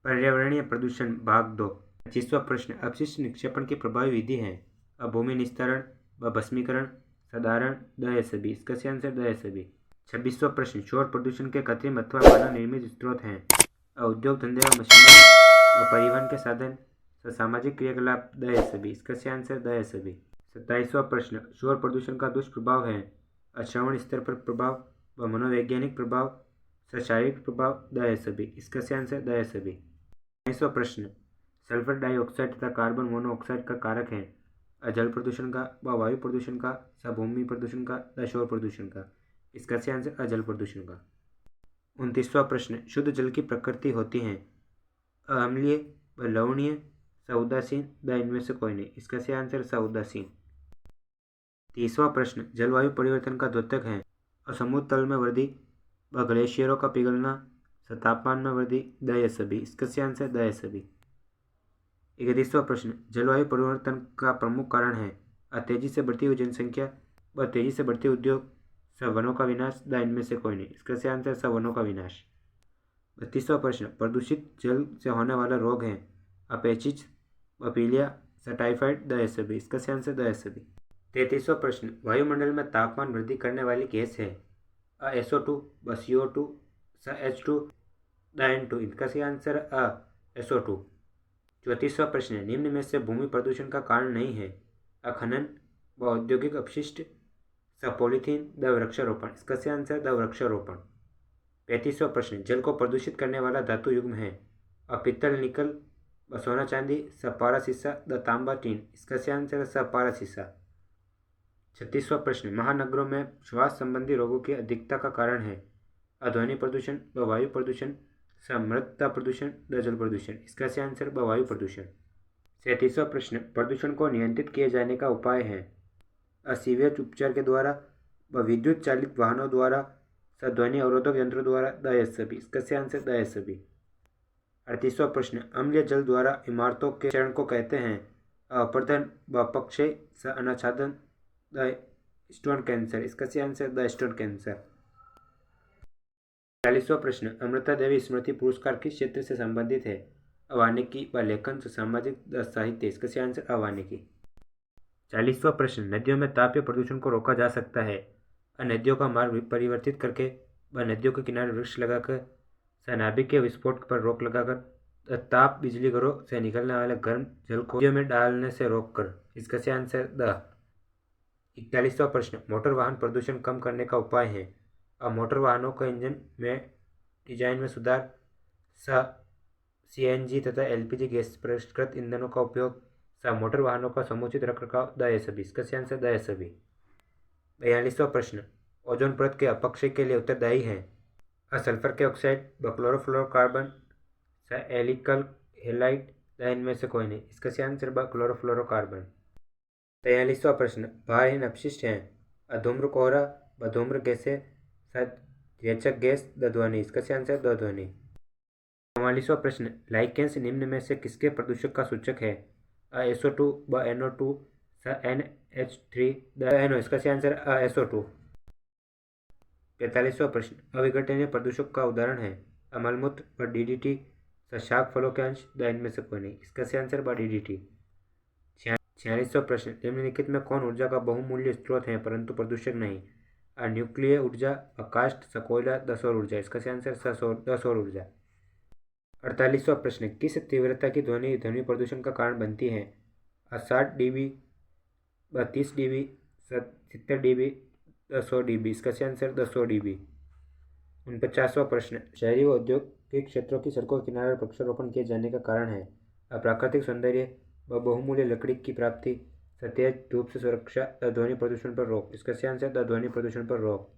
पर्यावरणीय प्रदूषण भाग 2। 25वां प्रश्न अपशिष्ट निक्षेपण की प्रभावी विधि है। भूमि निस्तारण, भस्मीकरण, साधारण, द ये सभी। इसका सही आंसर द ये सभी। 26वां प्रश्न शोर प्रदूषण के कृत्रिम अथवा मानव निर्मित स्रोत हैं। उद्योग धंधे व मशीनों व परिवहन के साधन, सामाजिक क्रियाकलाप, द ये सभी। इसका सही आंसर द ये सभी। 27वां प्रश्न शोर प्रदूषण का दुष्प्रभाव है। श्रवण स्तर पर प्रभाव व मनोवैज्ञानिक प्रभाव, शारीरिक प्रभाव, द ये सभी। इसका सही आंसर द ये सभी। 28वां प्रश्न सल्फर डाइऑक्साइड तथा कार्बन मोनोऑक्साइड का कारक है। जल प्रदूषण का, व वायु प्रदूषण का, भूमि प्रदूषण का, व शोर प्रदूषण का। इसका सही आंसर जल प्रदूषण का। 29वां प्रश्न शुद्ध जल की प्रकृति होती है। अम्लीय व लवणीय, उदासीन, द इनमें से कोई नहीं। इसका सही आंसर उदासीन। 30वां प्रश्न जलवायु परिवर्तन का द्योतक है। समुद्र तल में वृद्धि व ग्लेशियरों का पिघलना, तापमान में वृद्धि, द ये सभी। इसका सही आंसर द ये सभी। 31वां प्रश्न जलवायु परिवर्तन का प्रमुख कारण है। तेजी से बढ़ती हुई जनसंख्या व तेजी से बढ़ते उद्योग, वनों का विनाश, द इनमें से कोई नहीं। इसका सही आंसर वनों का विनाश। 32वां प्रश्न प्रदूषित जल से होने वाला रोग है। पेचिश, पीलिया, टाइफाइड, द ये सभी। इसका सही आंसर द ये सभी। 33वां प्रश्न वायुमंडल में तापमान वृद्धि करने वाली गैस है। SO2, CO2, H2, the N2। इसका सही आंसर SO2। 34वां प्रश्न निम्न में से भूमि प्रदूषण का कारण नहीं है। खनन व औद्योगिक अपशिष्ट, पॉलीथीन, द वृक्षारोपण। इसका सही आंसर द वृक्षारोपण। 35वां प्रश्न जल को प्रदूषित करने वाला धातु युग्म है। पित्तल, निकल, सोना चांदी, पारा शीशा, द तांबा टीन। इसका सही आंसर पारा शीशा। 36वां प्रश्न महानगरों में श्वास संबंधी रोगों की अधिकता का कारण है। ध्वनि प्रदूषण, व वायु प्रदूषण, मृदा प्रदूषण, द जल प्रदूषण। इसका सही आंसर वायु प्रदूषण। 37वां प्रश्न प्रदूषण को नियंत्रित किए जाने का उपाय है। सीवेज उपचार के द्वारा, व विद्युत चालित वाहनों द्वारा, ध्वनि अवरोधक यंत्रों द्वारा, द ये सभी। इसका सही आंसर द ये सभी। 38वां प्रश्न अम्लीय जल द्वारा इमारतों के चरण को कहते हैं। अपर्दन, व अपक्षय, अनाच्छादन, द स्टोन कैंसर। इसका सही आंसर द स्टोन कैंसर। 40वां प्रश्न अमृता देवी स्मृति पुरस्कार किस क्षेत्र से संबंधित है। वानिकी व लेखन, सामाजिक, साहित्य। इसका सही आंसर वानिकी। 40वां प्रश्न नदियों में तापीय प्रदूषण को रोका जा सकता है। नदियों का मार्ग परिवर्तित करके, व नदियों के किनारे वृक्ष लगाकर, नाभिकीय विस्फोट पर रोक लगाकर, ताप बिजली घरों से निकलने वाले गर्म जल को नदियों में डालने से रोककर। इसका सही आंसर द। 41वां प्रश्न मोटर वाहन प्रदूषण कम करने का उपाय है। मोटर वाहनों के इंजन में डिजाइन में सुधार, CNG तथा LPG गैस परिष्कृत ईंधनों का उपयोग, मोटर वाहनों का समुचित रखरखाव, द ये सभी। इसका सही आंसर द ये सभी। 42वां प्रश्न ओजोन परत के अपक्षय के लिए उत्तरदायी है। सल्फर के oxide, chlorofluorocarbon, alkyl halide, the इनमें से कोई नहीं। इसका सही आंसर क्लोरोफ्लोरोकार्बन। 43वां प्रश्न भारहीन अपशिष्ट हैं। धूम्र कोहरा, धूम्र गैसें, रेचक गैस, द ध्वनि। इसका सही आंसर द ध्वनि। 44वां प्रश्न लाइकेंस निम्न में से किसके प्रदूषक का सूचक है। SO2, NO2, NH3, the NO। इसका सही आंसर SO2। 45वां प्रश्न अविघटनीय प्रदूषक का उदाहरण है। मलमूत्र, DDT, शाक फलों के अंश, द इनमें से कोई नहीं। इसका सही आंसर DDT। 46वां प्रश्न निम्नलिखित में कौन ऊर्जा का बहुमूल्य स्रोत है परंतु प्रदूषक नहीं। न्यूक्लियर ऊर्जा, काष्ठ, कोयला, द सौर ऊर्जा। इसका सही आंसर द सौर ऊर्जा। 48वां प्रश्न किस तीव्रता की ध्वनि ध्वनि प्रदूषण का कारण बनती है। 60 dB, 30 dB, 70 dB, 100 dB। इसका सही आंसर 100 dB। 49वां प्रश्न शहरी व औद्योगिक क्षेत्रों की सड़कों के किनारे वृक्षारोपण किए जाने का कारण है। प्राकृतिक सौंदर्य व बहुमूल्य लकड़ी की प्राप्ति, तेज धूप से सुरक्षा, ध्वनि प्रदूषण पर रोक। इसका सही आंसर ध्वनि प्रदूषण पर रोक।